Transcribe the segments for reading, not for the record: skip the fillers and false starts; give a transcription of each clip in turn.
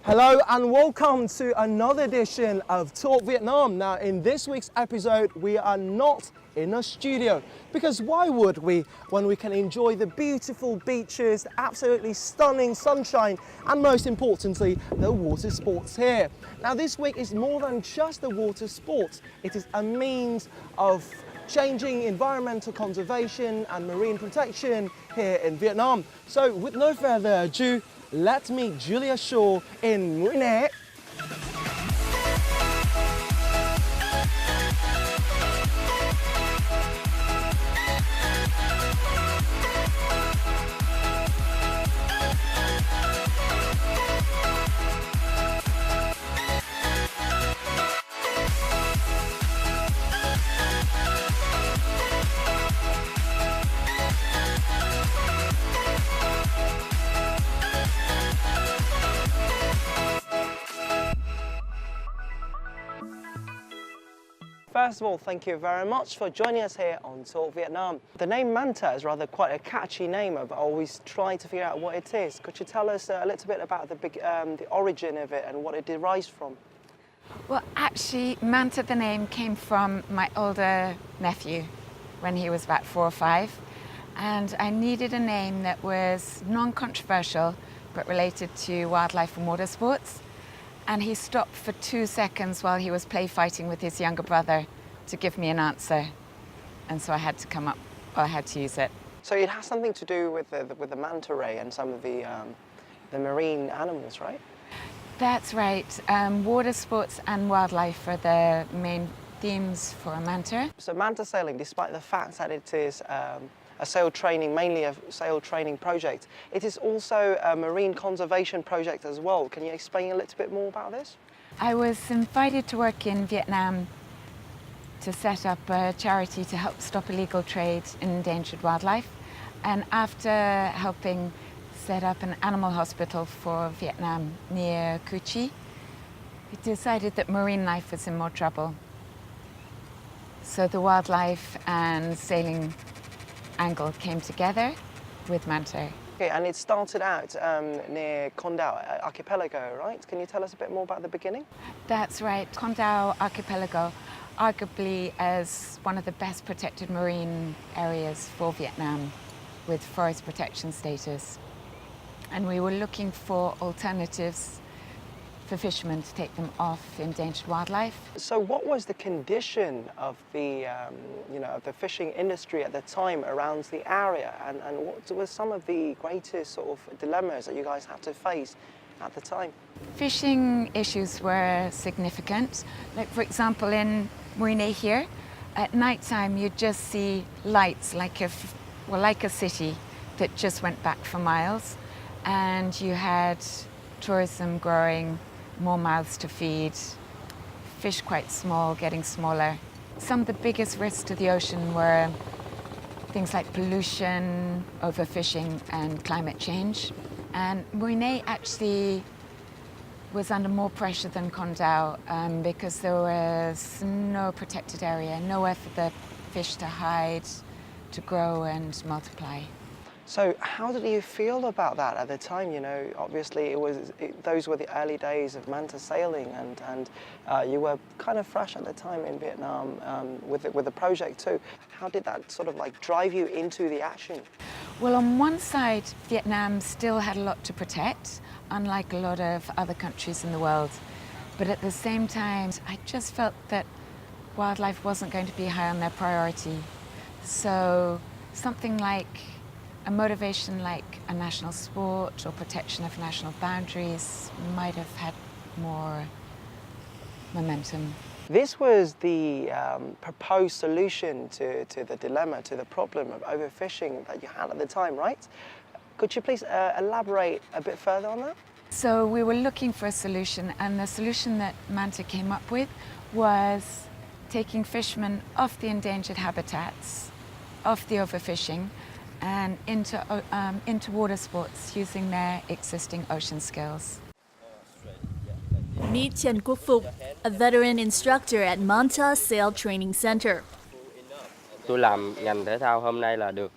Hello and welcome to another edition of Talk Vietnam. Now in this week's episode we are not in a studio because why would we when we can enjoy the beautiful beaches, the absolutely stunning sunshine and most importantly the water sports here. Now this week is more than just the water sports, it is a means of changing environmental conservation and marine protection here in Vietnam. So with no further ado, let's meet Julia Shaw in Mũi Né. First of all, thank you very much for joining us here on Talk Vietnam. The name MANTA is rather quite a catchy name. I've always tried to figure out what it is. Could you tell us a little bit about the origin of it and what it derives from? Well, actually, MANTA, the name, came from my older nephew when he was about 4 or 5. And I needed a name that was non-controversial but related to wildlife and water sports. And he stopped for 2 seconds while he was play fighting with his younger brother to give me an answer. And so I had to use it. So it has something to do with the manta ray and some of the marine animals, right? That's right. Water sports and wildlife are the main themes for MANTA. So manta sailing, despite the fact that it is a sail training, mainly a sail training project, it is also a marine conservation project as well. Can you explain a little bit more about this? I was invited to work in Vietnam to set up a charity to help stop illegal trade in endangered wildlife. And after helping set up an animal hospital for Vietnam near Cu Chi, we decided that marine life was in more trouble. So the wildlife and sailing angle came together with MANTA. Okay, and it started out near Con Dao Archipelago, right? Can you tell us a bit more about the beginning? That's right. Con Dao Archipelago, arguably as one of the best protected marine areas for Vietnam with forest protection status. And we were looking for alternatives for fishermen to take them off endangered wildlife. So what was the condition of the, of the fishing industry at the time around the area, and what were some of the greatest sort of dilemmas that you guys had to face at the time? Fishing issues were significant. Like for example in Mũi Né here, at night time you'd just see lights like a city that just went back for miles, and you had tourism growing, more mouths to feed, fish quite small, getting smaller. Some of the biggest risks to the ocean were things like pollution, overfishing and climate change. And Mũi Né actually was under more pressure than Con Dao because there was no protected area, nowhere for the fish to hide, to grow and multiply. So how did you feel about that at the time? You know, obviously those were the early days of manta sailing, and you were kind of fresh at the time in Vietnam with the project too. How did that sort of like drive you into the action? Well, on one side, Vietnam still had a lot to protect, unlike a lot of other countries in the world. But at the same time, I just felt that wildlife wasn't going to be high on their priority. So something like a motivation like a national sport or protection of national boundaries might have had more momentum. This was the proposed solution to the dilemma, to the problem of overfishing that you had at the time, right? Could you please elaborate a bit further on that? So we were looking for a solution, and the solution that MANTA came up with was taking fishermen off the endangered habitats, off the overfishing, and into water sports using their existing ocean skills. Meet Trần Quốc Phục, a veteran instructor at MANTA Sail Training Center. Tôi làm ngành thể thao hôm nay là được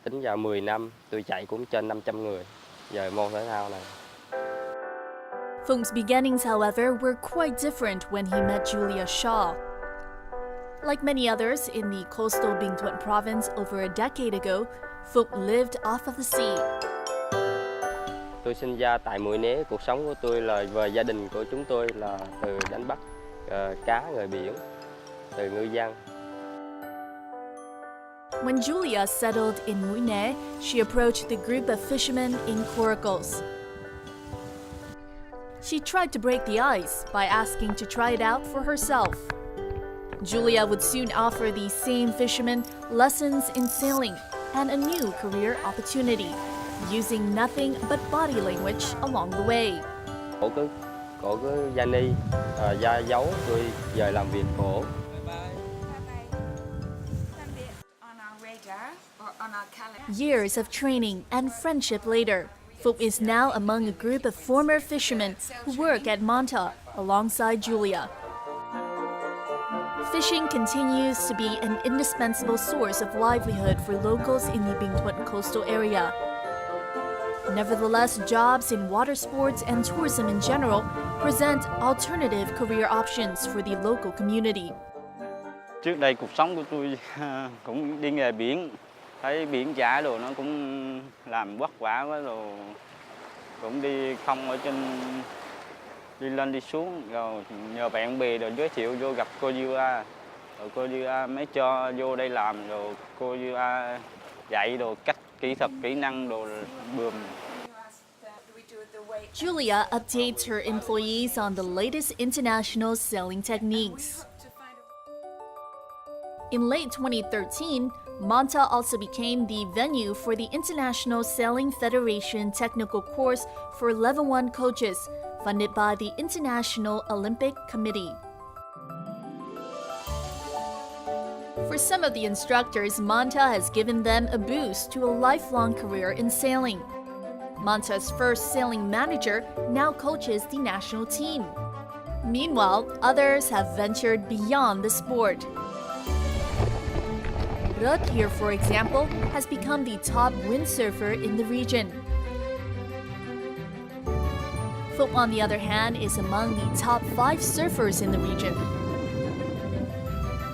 tính vào 10 năm, tôi chạy cũng trên 500 người về môn thể thao này. Phung's beginnings, however, were quite different when he met Julia Shaw. Like many others in the coastal Bình Thuận province over a decade ago, Phung lived off of the sea. Tôi sinh ra tại Mũi Né, cuộc sống của tôi là và gia đình của chúng tôi là từ đánh bắt cá ngoài biển, từ ngư dân. When Julia settled in Mũi Né, she approached the group of fishermen in coracles. She tried to break the ice by asking to try it out for herself. Julia would soon offer these same fishermen lessons in sailing and a new career opportunity, using nothing but body language along the way. Cổ cứ da ni, da dấu tôi giờ làm việc cổ. Years of training and friendship later, Phung is now among a group of former fishermen who work at MANTA alongside Julia. Fishing continues to be an indispensable source of livelihood for locals in the Bình Thuận coastal area. Nevertheless, jobs in water sports and tourism in general present alternative career options for the local community. Trước đây cuộc sống của tôi cũng đi nghề biển, thấy biển chả đồ nó cũng làm vất vả quá rồi, cũng đi không ở trên, đi lên đi xuống, rồi nhờ bạn bè rồi giới thiệu vô gặp cô Dua, rồi cô Dua mới cho vô đây làm, rồi cô Dua dạy đồ cách kỹ thuật, kỹ năng đồ bườm. Julia updates her employees on the latest international sailing techniques. In late 2013, MANTA also became the venue for the International Sailing Federation technical course for Level 1 coaches, funded by the International Olympic Committee. For some of the instructors, MANTA has given them a boost to a lifelong career in sailing. MANTA's first sailing manager now coaches the national team. Meanwhile, others have ventured beyond the sport. Rut here, for example, has become the top windsurfer in the region. Phung, on the other hand, is among the top 5 surfers in the region.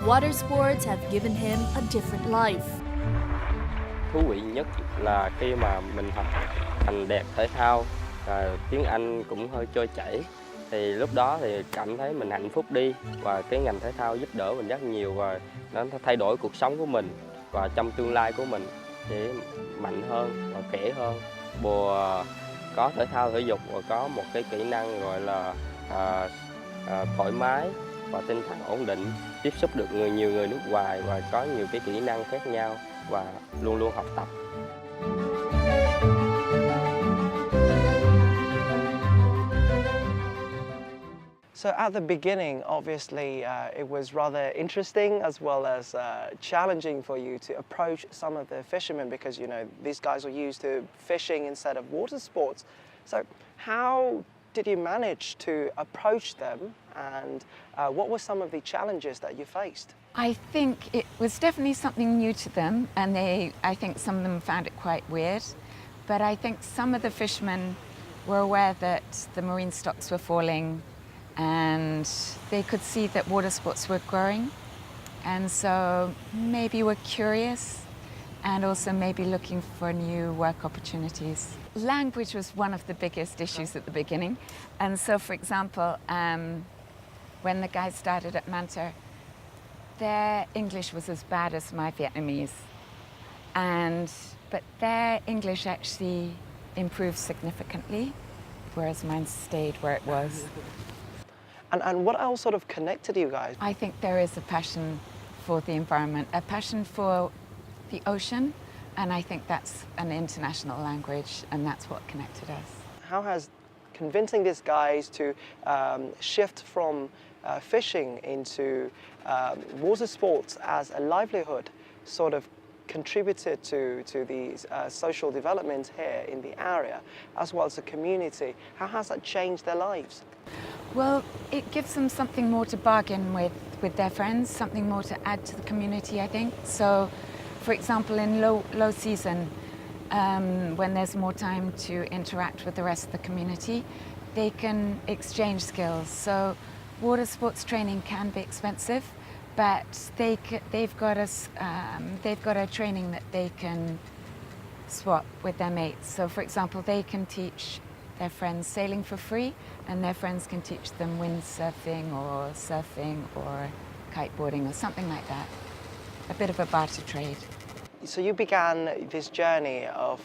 Water sports have given him a different life. Thú vị nhất là khi mà mình học hành đẹp thể thao, tiếng Anh cũng hơi trôi chảy, thì lúc đó thì cảm thấy mình hạnh phúc đi, và cái ngành thể thao giúp đỡ mình rất nhiều và nó thay đổi cuộc sống của mình, và trong tương lai của mình sẽ mạnh hơn và khỏe hơn. Bùa có thể thao thể dục và có một cái kỹ năng gọi là thoải mái và tinh thần ổn định, tiếp xúc được nhiều người nước ngoài và có nhiều cái kỹ năng khác nhau và luôn luôn học tập. So at the beginning, obviously, it was rather interesting as well as challenging for you to approach some of the fishermen because, you know, these guys were used to fishing instead of water sports. So how did you manage to approach them, and what were some of the challenges that you faced? I think it was definitely something new to them, and I think some of them found it quite weird. But I think some of the fishermen were aware that the marine stocks were falling, and they could see that water sports were growing, and so maybe were curious and also maybe looking for new work opportunities. Language was one of the biggest issues at the beginning, and so for example, when the guys started at MANTA, their English was as bad as my Vietnamese, but their English actually improved significantly, whereas mine stayed where it was. And what else sort of connected you guys? I think there is a passion for the environment, a passion for the ocean, and I think that's an international language, and that's what connected us. How has convincing these guys to shift from fishing into water sports as a livelihood sort of contributed to the social development here in the area, as well as the community? How has that changed their lives? Well, it gives them something more to bargain with their friends, something more to add to the community, I think. So, for example, in low season, when there's more time to interact with the rest of the community, they can exchange skills. So water sports training can be expensive, but they've got a training that they can swap with their mates. So for example, they can teach their friends sailing for free, and their friends can teach them windsurfing or kiteboarding or something like that. A bit of a barter trade. So you began this journey of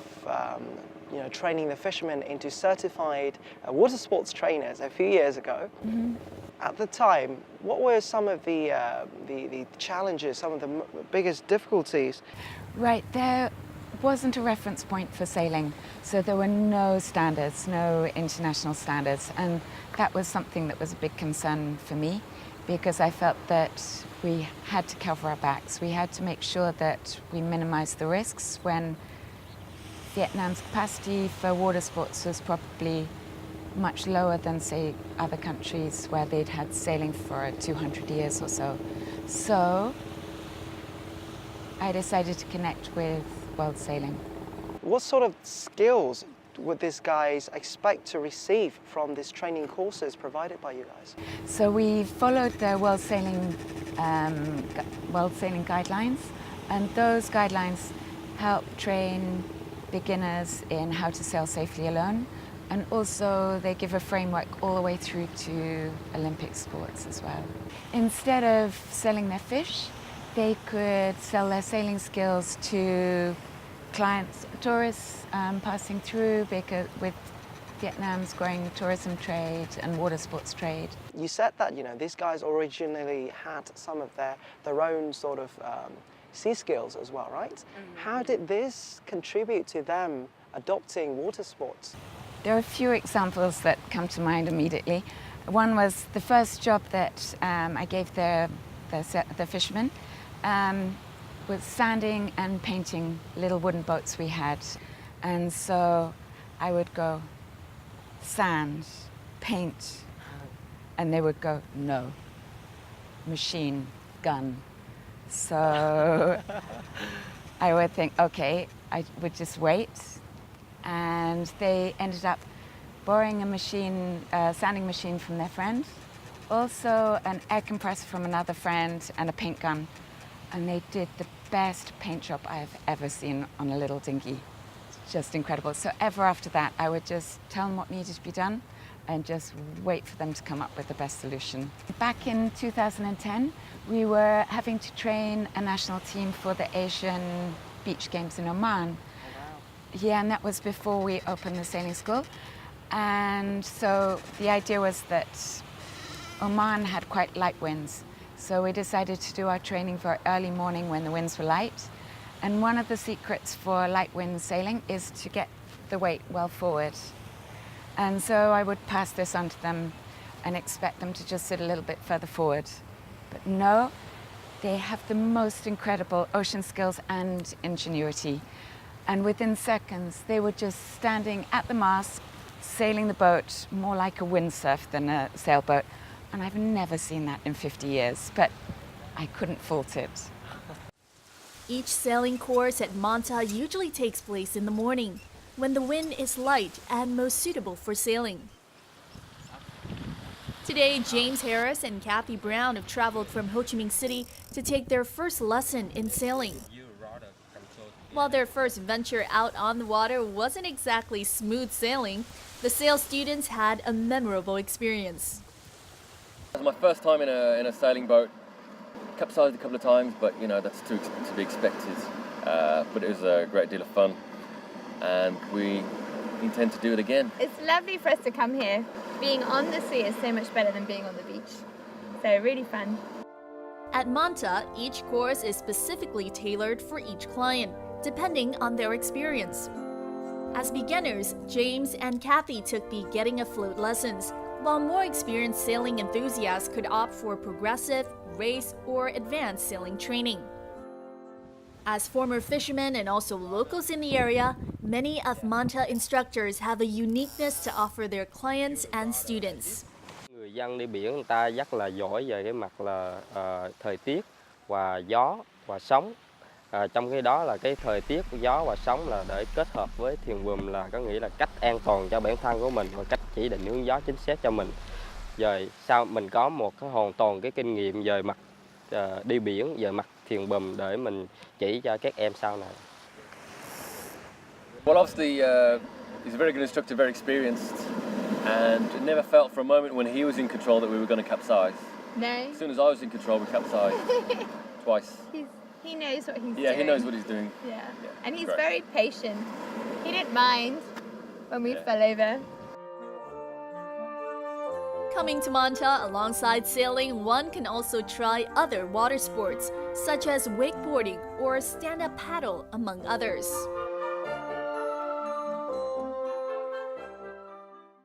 training the fishermen into certified water sports trainers a few years ago. Mm-hmm. At the time, what were some of the challenges, some of the biggest difficulties? Right, there wasn't a reference point for sailing, so there were no standards, no international standards, and that was something that was a big concern for me, because I felt that we had to cover our backs. We had to make sure that we minimized the risks when Vietnam's capacity for water sports was probably much lower than, say, other countries where they'd had sailing for 200 years or so. So I decided to connect with World Sailing. What sort of skills would these guys expect to receive from these training courses provided by you guys? So we followed the World Sailing guidelines, and those guidelines help train beginners in how to sail safely alone, and also they give a framework all the way through to Olympic sports as well. Instead of selling their fish, they could sell their sailing skills to clients, tourists passing through, because with Vietnam's growing tourism trade and water sports trade. You said that these guys originally had some of their own sort of sea skills as well, right? Mm-hmm. How did this contribute to them adopting water sports? There are a few examples that come to mind immediately. One was the first job that I gave the fishermen was sanding and painting little wooden boats we had. And so I would go, sand, paint, and they would go, no, machine, gun. So I would think, okay, I would just wait. And they ended up borrowing a sanding machine from their friend, also an air compressor from another friend, and a paint gun. And they did the best paint job I have ever seen on a little dinghy. It's just incredible. So ever after that, I would just tell them what needed to be done and just wait for them to come up with the best solution. Back in 2010, we were having to train a national team for the Asian Beach Games in Oman. Yeah, and that was before we opened the sailing school. And so the idea was that Oman had quite light winds. So we decided to do our training very early morning when the winds were light. And one of the secrets for light wind sailing is to get the weight well forward. And so I would pass this on to them and expect them to just sit a little bit further forward. But no, they have the most incredible ocean skills and ingenuity. And within seconds, they were just standing at the mast, sailing the boat more like a windsurf than a sailboat. And I've never seen that in 50 years, but I couldn't fault it. Each sailing course at MANTA usually takes place in the morning, when the wind is light and most suitable for sailing. Today, James Harris and Kathy Brown have traveled from Ho Chi Minh City to take their first lesson in sailing. While their first venture out on the water wasn't exactly smooth sailing, the sail students had a memorable experience. It was my first time in a sailing boat. Capsized a couple of times, but that's to be expected. But it was a great deal of fun, and we intend to do it again. It's lovely for us to come here. Being on the sea is so much better than being on the beach. So really fun. At MANTA, each course is specifically tailored for each client, depending on their experience. As beginners, James and Kathy took the getting afloat lessons, while more experienced sailing enthusiasts could opt for progressive, race, or advanced sailing training. As former fishermen and also locals in the area, many of MANTA instructors have a uniqueness to offer their clients and students. Người dân đi biển người ta rất là giỏi về cái mặt là thời tiết và gió và sóng. Trong khi đó là cái thời tiết, gió và sóng là để kết hợp với thuyền buồm là có nghĩa là cách an toàn cho bản thân của mình và cách chỉ định hướng gió chính xác cho mình. Rồi sau mình có một cái hoàn toàn cái kinh nghiệm về mặt đi biển, về mặt thuyền buồm để mình chỉ cho các em sau này. Well, obviously, he's a very good instructor, very experienced, and it never felt for a moment when he was in control that we were going to capsize. No. As soon as I was in control, we capsized twice. He knows what he's doing. Yeah, he knows what he's doing. Yeah. Yeah, And he's great. very patient. He didn't mind when we Yeah. fell over. Coming to Manta alongside sailing, one can also try other water sports, such as wakeboarding or stand-up paddle, among others.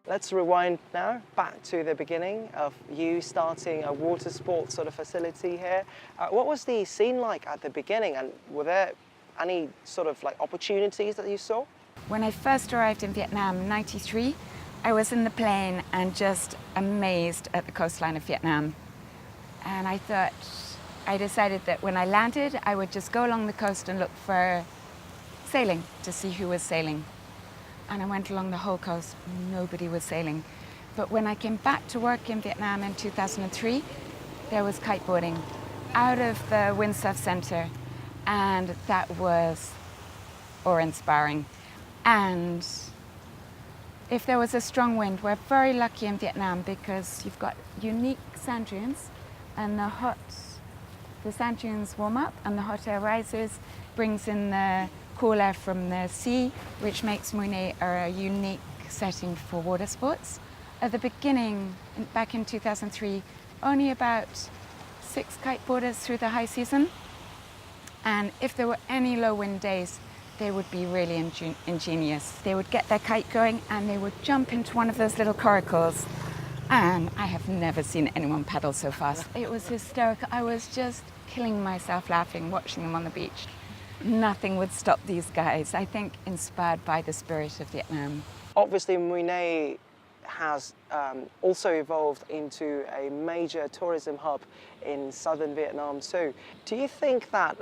Let's rewind now back to the beginning of you starting a water sports sort of facility here. What was the scene like at the beginning, and were there any sort of like opportunities that you saw? When I first arrived in Vietnam in '93, I was in the plane and just amazed at the coastline of Vietnam. And I decided that when I landed, I would just go along the coast and look for sailing to see who was sailing. And I went along the whole coast, nobody was sailing. But when I came back to work in Vietnam in 2003, there was kiteboarding out of the windsurf center, and that was awe-inspiring. And if there was a strong wind, we're very lucky in Vietnam because you've got unique sand dunes, and the sand dunes warm up and the hot air rises, brings in the cool air from the sea, which makes Mui a unique setting for water sports. At the beginning, back in 2003, only about 6 kiteboarders through the high season. And if there were any low wind days, they would be really ingenious. They would get their kite going and they would jump into one of those little coracles. And I have never seen anyone paddle so fast. It was hysterical. I was just killing myself laughing, watching them on the beach. Nothing would stop these guys, I think inspired by the spirit of Vietnam. Obviously, Mui has also evolved into a major tourism hub in southern Vietnam too. Do you think that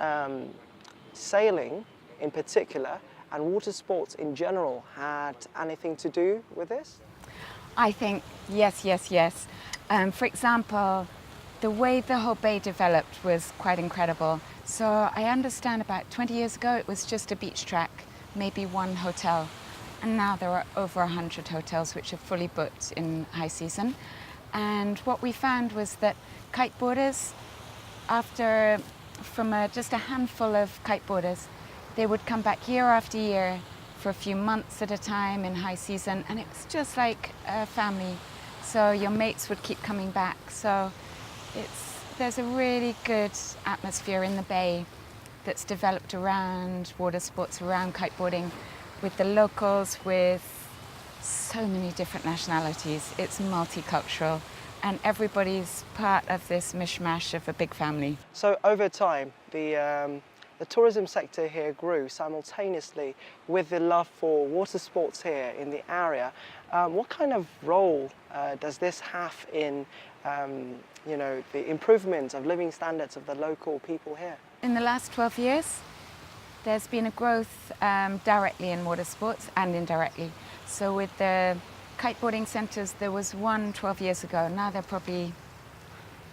sailing in particular and water sports in general had anything to do with this? I think yes. For example, the way the whole bay developed was quite incredible. So I understand about 20 years ago it was just a beach track, maybe one hotel. And now there are over 100 hotels which are fully booked in high season. And what we found was that kiteboarders, just a handful of kiteboarders, they would come back year after year for a few months at a time in high season, and it was just like a family. So your mates would keep coming back. So there's a really good atmosphere in the bay that's developed around water sports, around kiteboarding, with the locals, with so many different nationalities. It's multicultural, and everybody's part of this mishmash of a big family. So over time, the tourism sector here grew simultaneously with the love for water sports here in the area. What kind of role does this have in the improvement of living standards of the local people here? In the last 12 years, there's been a growth directly in water sports and indirectly. So with the kiteboarding centres, there was one 12 years ago. Now they're probably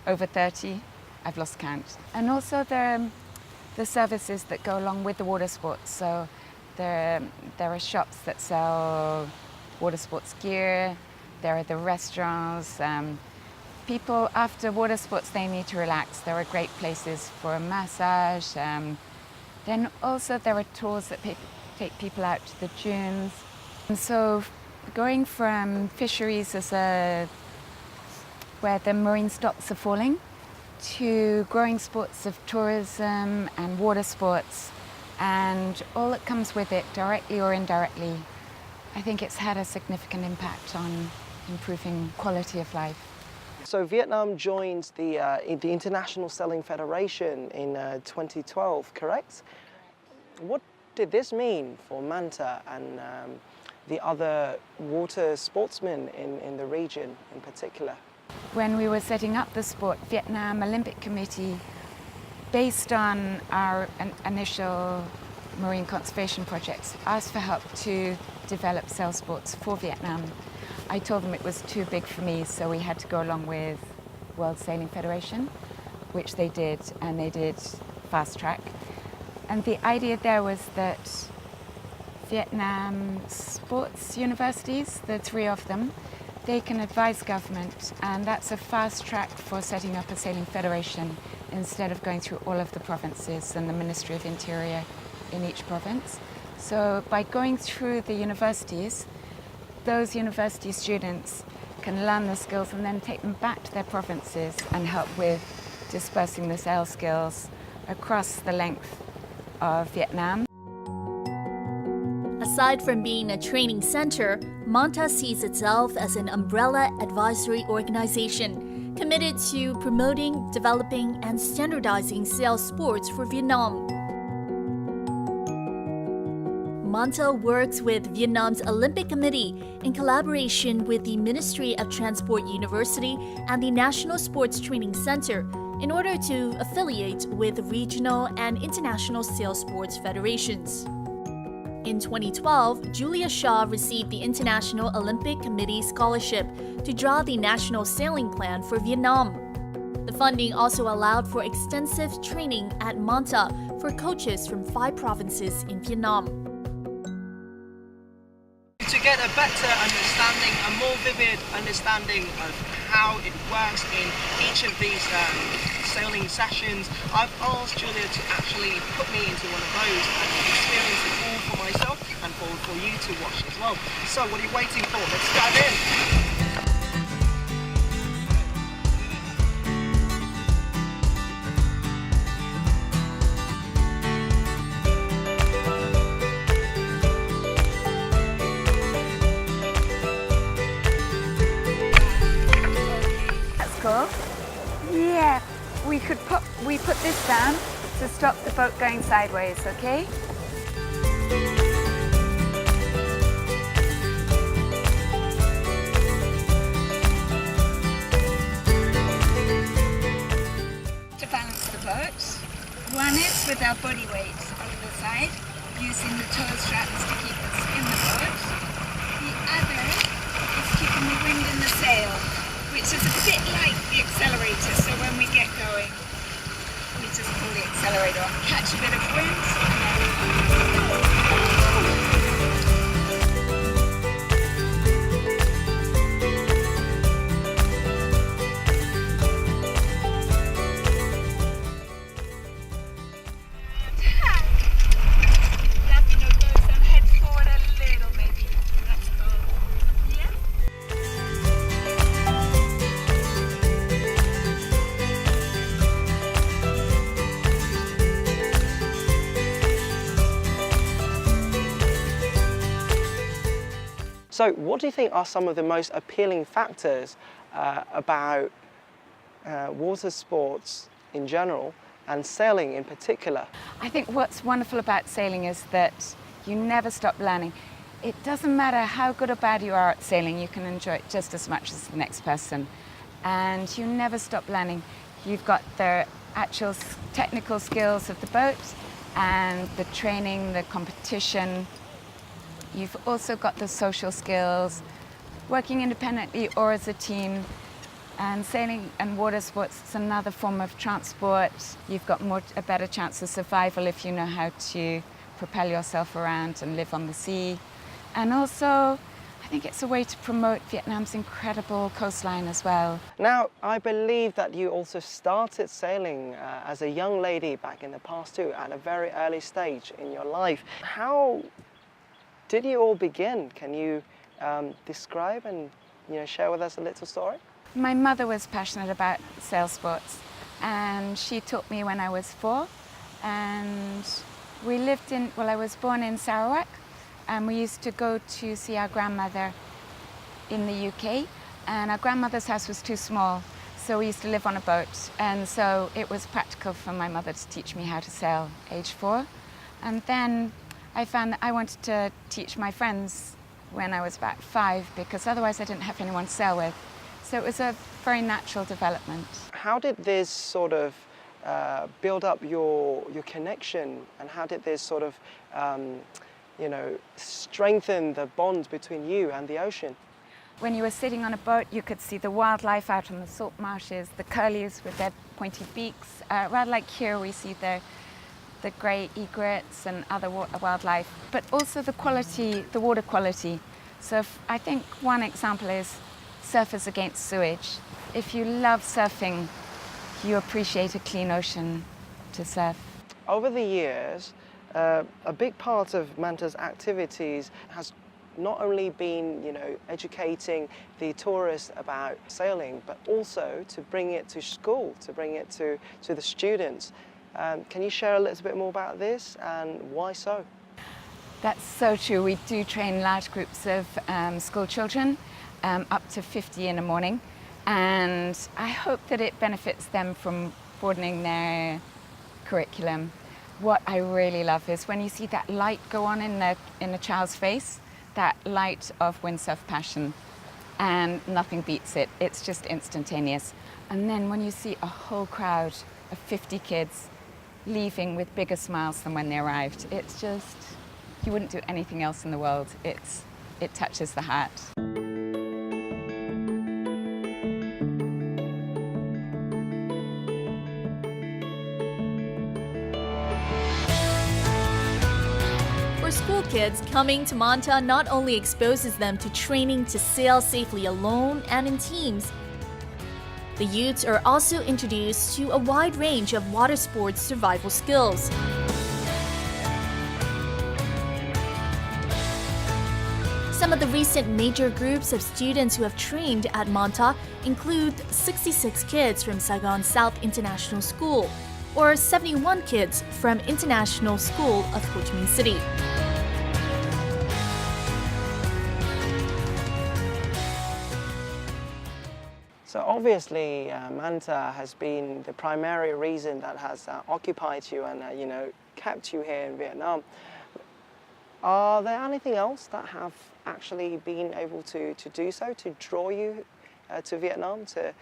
over 30. I've lost count. And also the services that go along with the water sports. So there are shops that sell water sports gear. There are the restaurants. People, after water sports, they need to relax. There are great places for a massage. Then also there are tours that take people out to the dunes. And so going from fisheries where the marine stocks are falling, to growing sports of tourism and water sports, and all that comes with it, directly or indirectly, I think it's had a significant impact on improving quality of life. So Vietnam joined the International Sailing Federation in 2012, correct? What did this mean for MANTA and the other water sportsmen in the region in particular? When we were setting up the sport, Vietnam Olympic Committee based on our initial marine conservation projects, asked for help to develop sail sports for Vietnam. I told them it was too big for me, so we had to go along with World Sailing Federation, which they did, and they did fast track. And the idea there was that Vietnam sports universities, the 3 of them, they can advise government, and that's a fast track for setting up a sailing federation instead of going through all of the provinces and the Ministry of Interior in each province. So by going through the universities, those university students can learn the skills and then take them back to their provinces and help with dispersing the sail skills across the length of Vietnam. Aside from being a training center, MANTA sees itself as an umbrella advisory organization committed to promoting, developing, and standardizing sail sports for Vietnam. MANTA works with Vietnam's Olympic Committee in collaboration with the Ministry of Transport University and the National Sports Training Center in order to affiliate with regional and international sail sports federations. In 2012, Julia Shaw received the International Olympic Committee scholarship to draw the national sailing plan for Vietnam. The funding also allowed for extensive training at MANTA for coaches from 5 provinces in Vietnam. To get a better understanding, a more vivid understanding of how it works in each of these sailing sessions, I've asked Julia to actually put me into one of those and experience it all for myself and for you to watch as well. So what are you waiting for? Let's dive in. Yeah, we put this down to stop the boat going sideways, okay? To balance the boat, one is with our body weight on the side, using the tow straps to keep us in the boat. The other is keeping the wind in the sail, which is a bit like the accelerator, so when we get going, we just pull the accelerator on, catch a bit of wind, So what do you think are some of the most appealing factors about water sports in general and sailing in particular? I think what's wonderful about sailing is that you never stop learning. It doesn't matter how good or bad you are at sailing, you can enjoy it just as much as the next person. And you never stop learning. You've got the actual technical skills of the boat and the training, the competition. You've also got the social skills, working independently or as a team. And sailing and water sports is another form of transport. You've got a better chance of survival if you know how to propel yourself around and live on the sea. And also, I think it's a way to promote Vietnam's incredible coastline as well. Now, I believe that you also started sailing as a young lady back in the past too, at a very early stage in your life. How did you all begin? Can you describe and share with us a little story? My mother was passionate about sail sports, and she taught me when I was 4. And we lived in, I was born in Sarawak, and we used to go to see our grandmother in the UK, and our grandmother's house was too small, so we used to live on a boat, and so it was practical for my mother to teach me how to sail, age 4. And then I found that I wanted to teach my friends when I was about 5, because otherwise I didn't have anyone to sail with. So it was a very natural development. How did this sort of build up your connection, and how did this sort of strengthen the bonds between you and the ocean? When you were sitting on a boat, you could see the wildlife out on the salt marshes, the curlews with their pointy beaks. Rather like here, we see the grey egrets and other wildlife, but also the quality, the water quality. So I think one example is Surfers Against Sewage. If you love surfing, you appreciate a clean ocean to surf. Over the years, a big part of MANTA's activities has not only been, educating the tourists about sailing, but also to bring it to school, to bring it to the students. Can you share a little bit more about this, and why so? That's so true. We do train large groups of school children, up to 50 in the morning, and I hope that it benefits them from broadening their curriculum. What I really love is when you see that light go on in the child's face, that light of windsurf passion, and nothing beats it. It's just instantaneous. And then when you see a whole crowd of 50 kids leaving with bigger smiles than when they arrived, it's just, you wouldn't do anything else in the world. It touches the heart. For school kids, coming to MANTA not only exposes them to training to sail safely alone and in teams, the youths are also introduced to a wide range of water sports survival skills. Some of the recent major groups of students who have trained at MANTA include 66 kids from Saigon South International School, or 71 kids from International School of Ho Chi Minh City. So obviously, MANTA has been the primary reason that has occupied you and kept you here in Vietnam. Are there anything else that have actually been able to do so, to draw you to Vietnam, to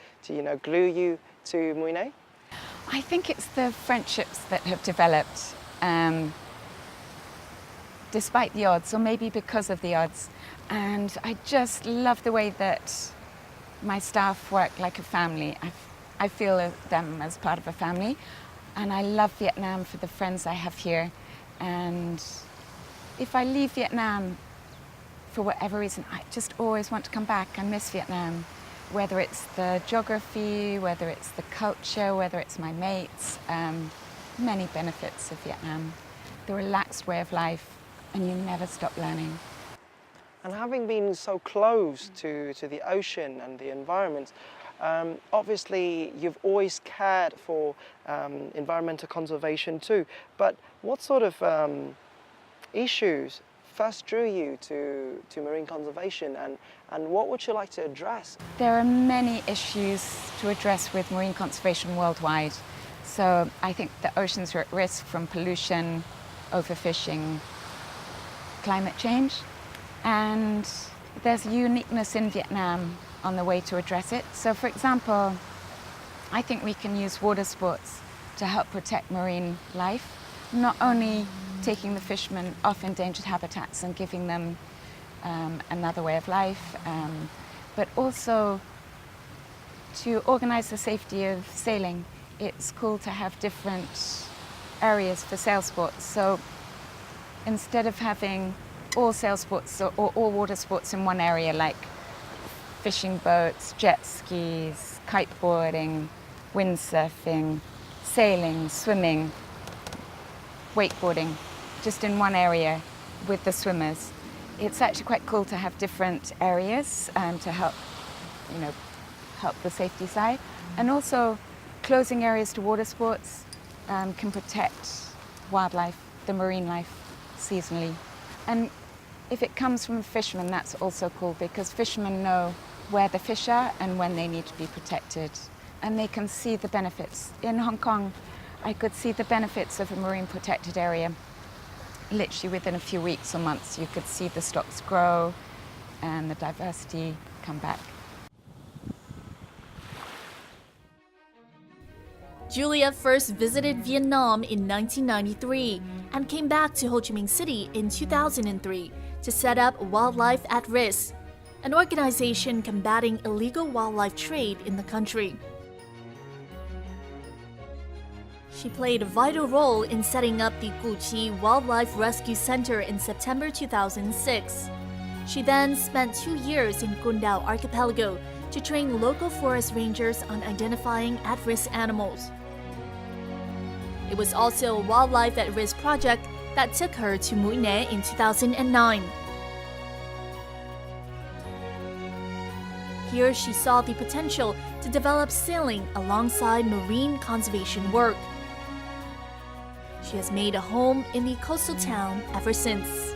glue you to Mui Ne? I think it's the friendships that have developed despite the odds, or maybe because of the odds. And I just love the way that my staff work like a family. I feel them as part of a family, and I love Vietnam for the friends I have here. And if I leave Vietnam for whatever reason, I just always want to come back. I miss Vietnam, whether it's the geography, whether it's the culture, whether it's my mates. Many benefits of Vietnam. The relaxed way of life, and you never stop learning. And having been so close to the ocean and the environment, obviously you've always cared for environmental conservation too. But what sort of issues first drew you to marine conservation, and what would you like to address? There are many issues to address with marine conservation worldwide. So I think the oceans are at risk from pollution, overfishing, climate change. And there's a uniqueness in Vietnam on the way to address it. So for example, I think we can use water sports to help protect marine life, not only taking the fishermen off endangered habitats and giving them another way of life, but also to organize the safety of sailing. It's cool to have different areas for sail sports. So instead of having all sail sports or all water sports in one area, like fishing boats, jet skis, kiteboarding, windsurfing, sailing, swimming, wakeboarding, just in one area with the swimmers. It's actually quite cool to have different areas to help, help the safety side. And also closing areas to water sports can protect wildlife, the marine life, seasonally. And if it comes from fishermen, that's also cool, because fishermen know where the fish are and when they need to be protected. And they can see the benefits. In Hong Kong, I could see the benefits of a marine protected area. Literally within a few weeks or months, you could see the stocks grow and the diversity come back. Julia first visited Vietnam in 1993 and came back to Ho Chi Minh City in 2003 to set up Wildlife at Risk, an organization combating illegal wildlife trade in the country. She played a vital role in setting up the Cu Chi Wildlife Rescue Center in September 2006. She then spent 2 years in Con Dao Archipelago to train local forest rangers on identifying at-risk animals. It was also a Wildlife at Risk project that took her to Mũi Né in 2009. Here she saw the potential to develop sailing alongside marine conservation work. She has made a home in the coastal town ever since.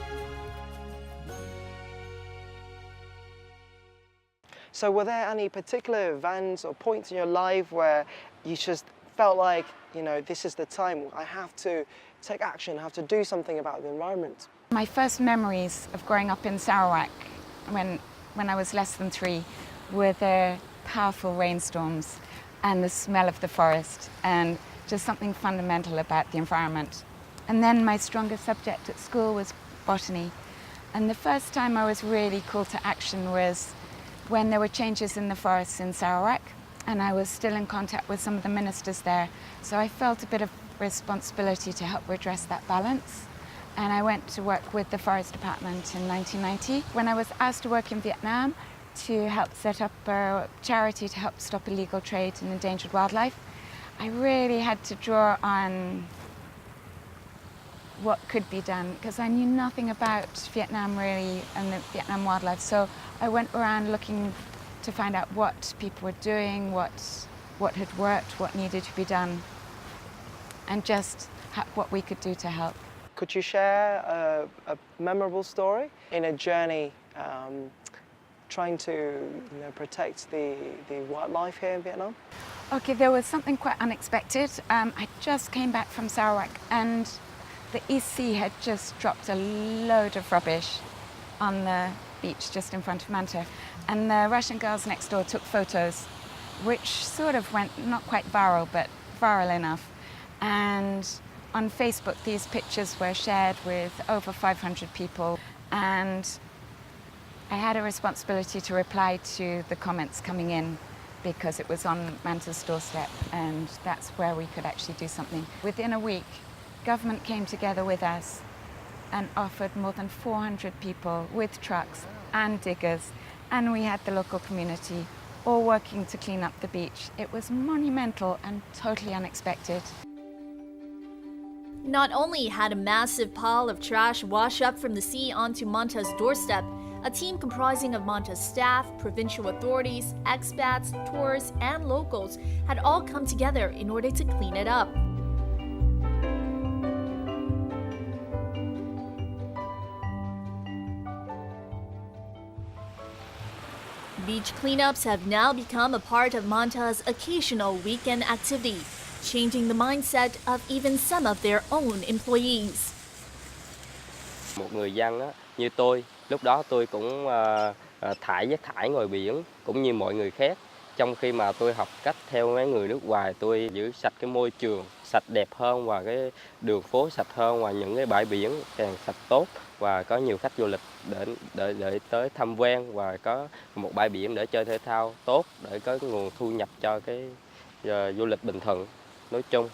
So were there any particular events or points in your life where you just felt like, you know, this is the time, I have to take action, I have to do something about the environment? My first memories of growing up in Sarawak when I was less than 3 were the powerful rainstorms and the smell of the forest and just something fundamental about the environment. And then my strongest subject at school was botany. And the first time I was really called to action was when there were changes in the forests in Sarawak, and I was still in contact with some of the ministers there. So I felt a bit of responsibility to help redress that balance. And I went to work with the Forest Department in 1990. When I was asked to work in Vietnam to help set up a charity to help stop illegal trade in endangered wildlife, I really had to draw on what could be done, because I knew nothing about Vietnam really and the Vietnam wildlife. So I went around looking to find out what people were doing, what had worked, what needed to be done, and just what we could do to help. Could you share a memorable story in a journey trying to protect the wildlife here in Vietnam? Okay, there was something quite unexpected. I just came back from Sarawak and the East Sea had just dropped a load of rubbish on the beach just in front of MANTA. And the Russian girls next door took photos, which sort of went not quite viral, but viral enough. And on Facebook, these pictures were shared with over 500 people. And I had a responsibility to reply to the comments coming in because it was on MANTA's doorstep, and that's where we could actually do something. Within a week, government came together with us and offered more than 400 people with trucks and diggers, and we had the local community all working to clean up the beach. It was monumental and totally unexpected. Not only had a massive pile of trash wash up from the sea onto MANTA's doorstep, a team comprising of MANTA's staff, provincial authorities, expats, tourists, and locals had all come together in order to clean it up. Beach cleanups have now become a part of MANTA's occasional weekend activity, changing the mindset of even some of their own employees. Một người dân á, như tôi, lúc đó tôi cũng thải rác thải ngoài biển cũng như mọi người khác. Trong khi mà tôi học cách theo mấy người nước ngoài, tôi giữ sạch cái môi trường, sạch đẹp hơn và cái đường phố sạch hơn và những cái bãi biển càng sạch tốt và có nhiều khách du lịch để tới tham quan và có một bãi biển để chơi thể thao tốt để có nguồn thu nhập cho cái du lịch Bình Thuận nói chung.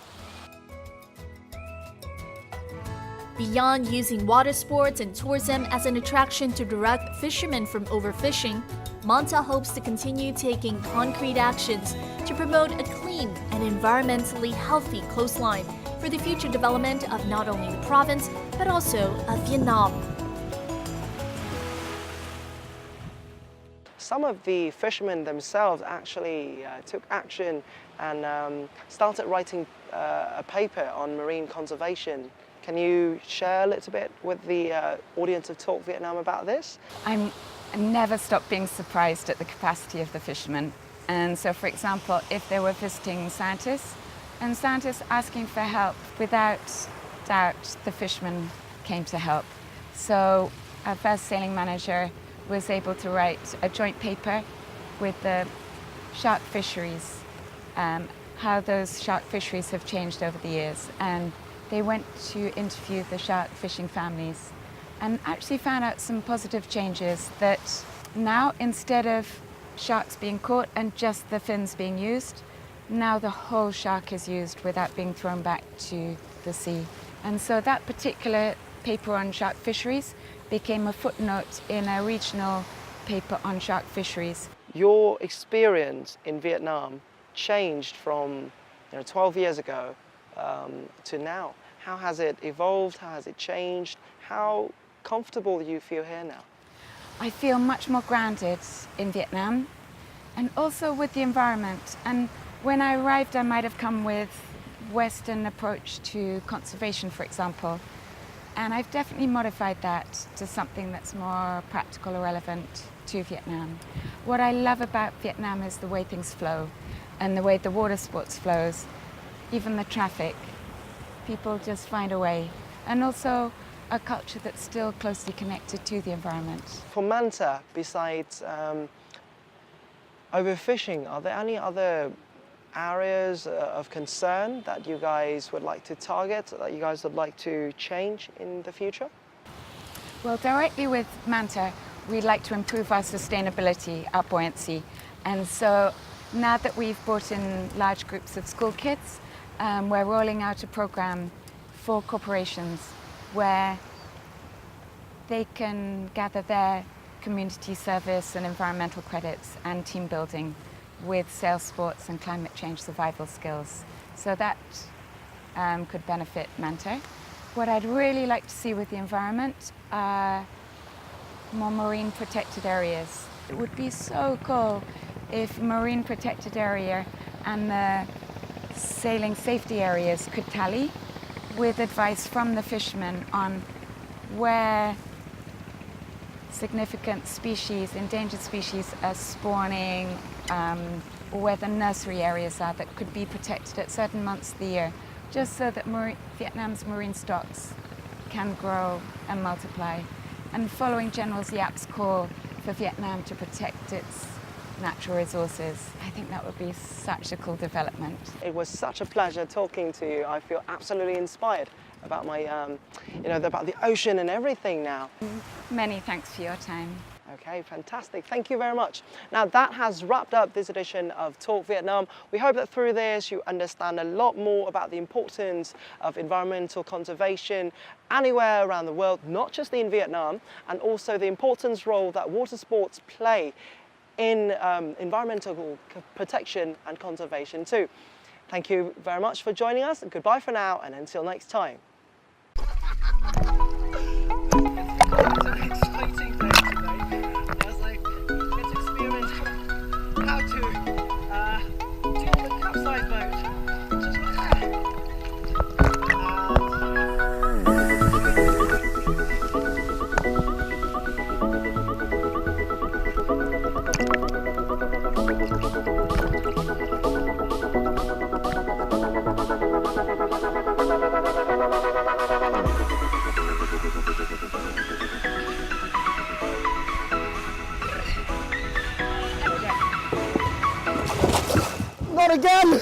Beyond using water sports and tourism as an attraction to direct fishermen from overfishing, MANTA hopes to continue taking concrete actions to promote a clean and environmentally healthy coastline for the future development of not only the province, but also of Vietnam. Some of the fishermen themselves actually took action and started writing a paper on marine conservation. Can you share a little bit with the audience of Talk Vietnam about this? I never stop being surprised at the capacity of the fishermen. And so, for example, if they were visiting scientists and scientists asking for help, without doubt, the fishermen came to help. So our first sailing manager was able to write a joint paper with the shark fisheries how those shark fisheries have changed over the years, and they went to interview the shark fishing families and actually found out some positive changes, that now instead of sharks being caught and just the fins being used, now the whole shark is used without being thrown back to the sea. And so that particular paper on shark fisheries became a footnote in a regional paper on shark fisheries. Your experience in Vietnam changed from 12 years ago to now. How has it evolved? How has it changed? How comfortable do you feel here now? I feel much more grounded in Vietnam, and also with the environment. And when I arrived, I might have come with Western approach to conservation, for example. And I've definitely modified that to something that's more practical or relevant to Vietnam. What I love about Vietnam is the way things flow and the way the water sports flows, even the traffic. People just find a way. And also a culture that's still closely connected to the environment. For MANTA, besides overfishing, are there any other areas of concern that you guys would like to target, that you guys would like to change in the future? Well, directly with MANTA, we'd like to improve our sustainability, our buoyancy. And so now that we've brought in large groups of school kids, we're rolling out a program for corporations where they can gather their community service and environmental credits and team building with sail sports and climate change survival skills. So that could benefit MANTA. What I'd really like to see with the environment are more marine protected areas. It would be so cool if marine protected area and the sailing safety areas could tally with advice from the fishermen on where significant species, endangered species are spawning, or where the nursery areas are that could be protected at certain months of the year, just so that Vietnam's marine stocks can grow and multiply. And following General Giap's call for Vietnam to protect its natural resources, I think that would be such a cool development. It was such a pleasure talking to you. I feel absolutely inspired about my, about the ocean and everything now. Many thanks for your time. Okay, fantastic. Thank you very much. Now that has wrapped up this edition of Talk Vietnam. We hope that through this you understand a lot more about the importance of environmental conservation anywhere around the world, not just in Vietnam, and also the important role that water sports play in environmental protection and conservation too. Thank you very much for joining us. Goodbye for now, and until next time. Not again!